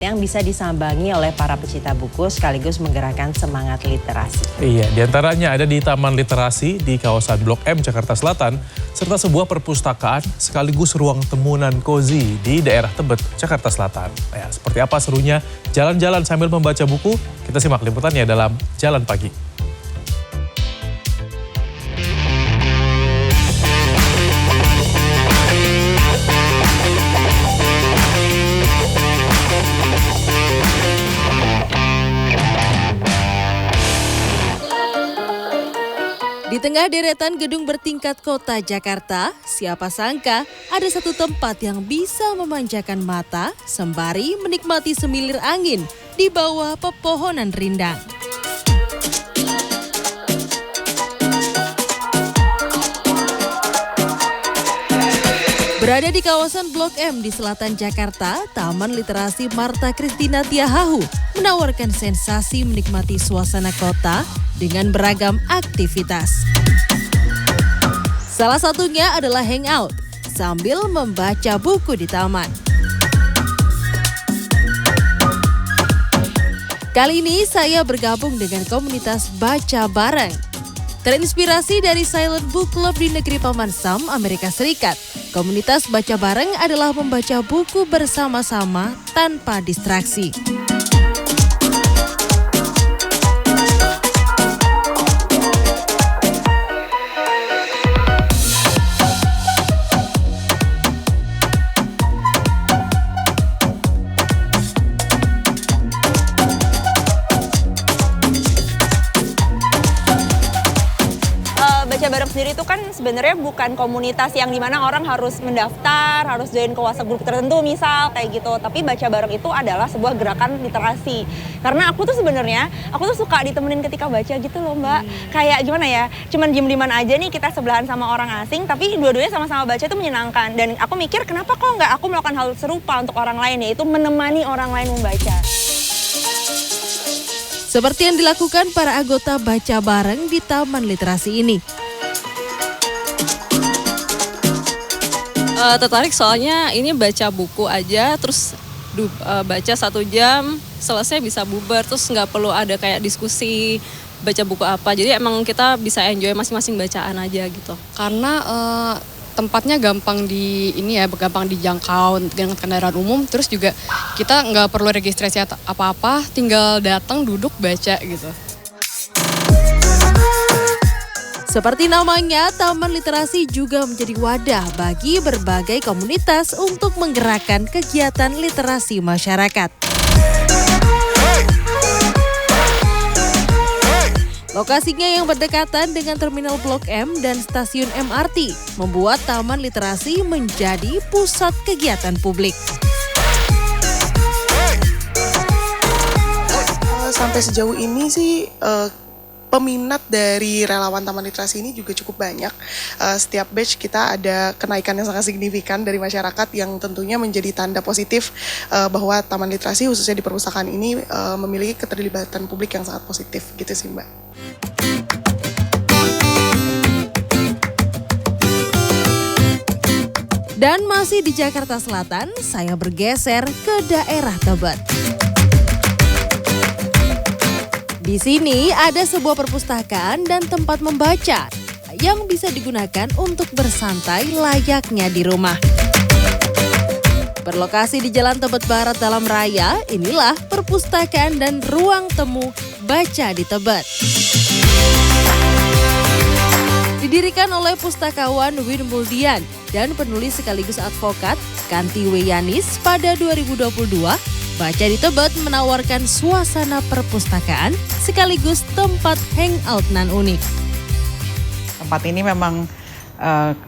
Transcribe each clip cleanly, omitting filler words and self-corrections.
yang bisa disambangi oleh para pecinta buku sekaligus menggerakkan semangat literasi. Iya, diantaranya ada di Taman Literasi di kawasan Blok M, Jakarta Selatan, serta sebuah perpustakaan sekaligus ruang temunan cozy di daerah Tebet, Jakarta Selatan. Ya, seperti apa serunya jalan-jalan sambil membaca buku? Kita simak liputannya dalam Jalan Pagi. Di tengah deretan gedung bertingkat kota Jakarta, siapa sangka ada satu tempat yang bisa memanjakan mata sembari menikmati semilir angin di bawah pepohonan rindang. Berada di kawasan Blok M di selatan Jakarta, Taman Literasi Martha Christina Tiahahu menawarkan sensasi menikmati suasana kota dengan beragam aktivitas. Salah satunya adalah hangout sambil membaca buku di taman. Kali ini saya bergabung dengan komunitas Baca Bareng. Terinspirasi dari Silent Book Club di negeri Paman Sam, Amerika Serikat, komunitas Baca Bareng adalah membaca buku bersama-sama tanpa distraksi. Baca Bareng sendiri itu kan sebenarnya bukan komunitas yang dimana orang harus mendaftar, harus join ke WhatsApp grup tertentu misal kayak gitu. Tapi Baca Bareng itu adalah sebuah gerakan literasi. Karena aku tuh sebenarnya, aku tuh suka ditemenin ketika baca gitu loh Mbak. Kayak gimana ya, cuman diem-dieman aja nih kita sebelahan sama orang asing, tapi dua-duanya sama-sama baca itu menyenangkan. Dan aku mikir kenapa kok nggak aku melakukan hal serupa untuk orang lain, yaitu menemani orang lain membaca. Seperti yang dilakukan para anggota Baca Bareng di Taman Literasi ini. Tertarik soalnya ini baca buku aja, terus baca 1 jam, selesai bisa bubar, terus nggak perlu ada kayak diskusi baca buku apa. Jadi emang kita bisa enjoy masing-masing bacaan aja gitu. Karena tempatnya gampang gampang dijangkau dengan kendaraan umum, terus juga kita nggak perlu registrasi apa-apa, tinggal datang duduk baca gitu. Seperti namanya, Taman Literasi juga menjadi wadah bagi berbagai komunitas untuk menggerakkan kegiatan literasi masyarakat. Lokasinya yang berdekatan dengan Terminal Blok M dan Stasiun MRT membuat Taman Literasi menjadi pusat kegiatan publik. Sampai sejauh ini sih peminat dari relawan Taman Literasi ini juga cukup banyak. Setiap batch kita ada kenaikan yang sangat signifikan dari masyarakat yang tentunya menjadi tanda positif bahwa Taman Literasi khususnya di perpustakaan ini memiliki keterlibatan publik yang sangat positif gitu sih Mbak. Dan masih di Jakarta Selatan, saya bergeser ke daerah Tebet. Di sini ada sebuah perpustakaan dan tempat membaca yang bisa digunakan untuk bersantai layaknya di rumah. Berlokasi di Jalan Tebet Barat Dalam Raya, inilah perpustakaan dan ruang temu Baca di Tebet. Didirikan oleh pustakawan Win Muldian dan penulis sekaligus advokat Kanti Weyanis pada 2022, Baca di Tebet menawarkan suasana perpustakaan sekaligus tempat hangout nan unik. Tempat ini memang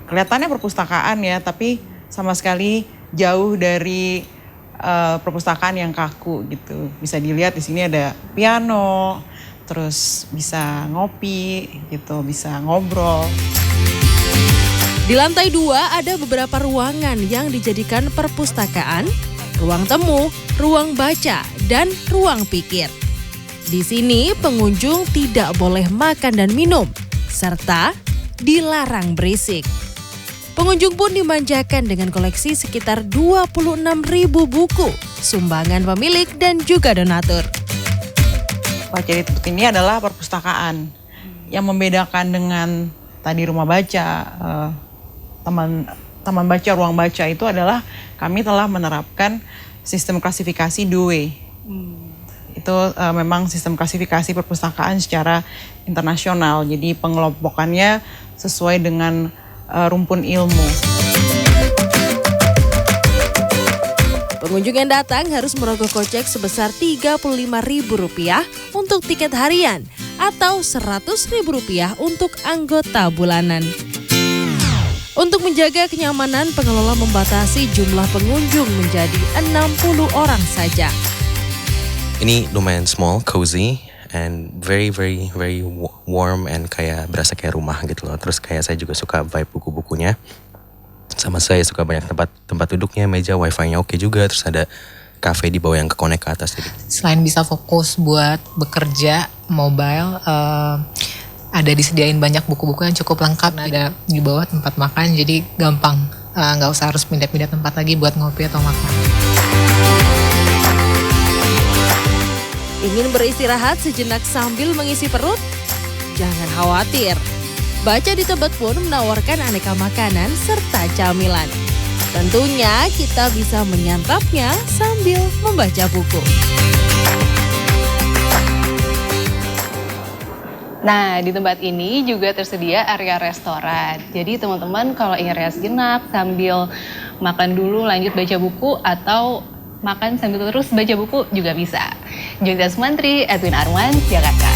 kelihatannya perpustakaan ya, tapi sama sekali jauh dari perpustakaan yang kaku gitu. Bisa dilihat di sini ada piano, terus bisa ngopi gitu, bisa ngobrol. Di lantai 2 ada beberapa ruangan yang dijadikan perpustakaan, ruang temu, ruang baca, dan ruang pikir. Di sini pengunjung tidak boleh makan dan minum, serta dilarang berisik. Pengunjung pun dimanjakan dengan koleksi sekitar 26.000 buku sumbangan pemilik dan juga donatur. Baca di Tebet ini adalah perpustakaan yang membedakan dengan tadi rumah baca, taman baca, ruang baca itu adalah kami telah menerapkan sistem klasifikasi Dewey. Itu memang sistem klasifikasi perpustakaan secara internasional. Jadi pengelompokannya sesuai dengan rumpun ilmu. Pengunjung yang datang harus merogoh kocek sebesar Rp35.000 untuk tiket harian atau Rp100.000 untuk anggota bulanan. Untuk menjaga kenyamanan, pengelola membatasi jumlah pengunjung menjadi 60 orang saja. Ini lumayan small, cozy, and very warm and kayak berasa kayak rumah gitu loh. Terus kayak saya juga suka vibe buku-bukunya. Sama saya suka banyak tempat duduknya, meja, wifi-nya oke juga. Terus ada cafe di bawah yang ke-connect ke atas. Jadi. Selain bisa fokus buat bekerja, mobile, ada disediain banyak buku-buku yang cukup lengkap. Ada di bawah tempat makan, jadi gampang. Nggak usah harus pindah-pindah tempat lagi buat ngopi atau makan. Ingin beristirahat sejenak sambil mengisi perut? Jangan khawatir. Baca di Tebet pun menawarkan aneka makanan serta camilan. Tentunya kita bisa menyantapnya sambil membaca buku. Nah, di tempat ini juga tersedia area restoran. Jadi teman-teman kalau ingin rehat sejenak sambil makan dulu lanjut baca buku atau makan sambil terus baca buku juga bisa. Junita Sumantri, Edwin Arman, Jakarta.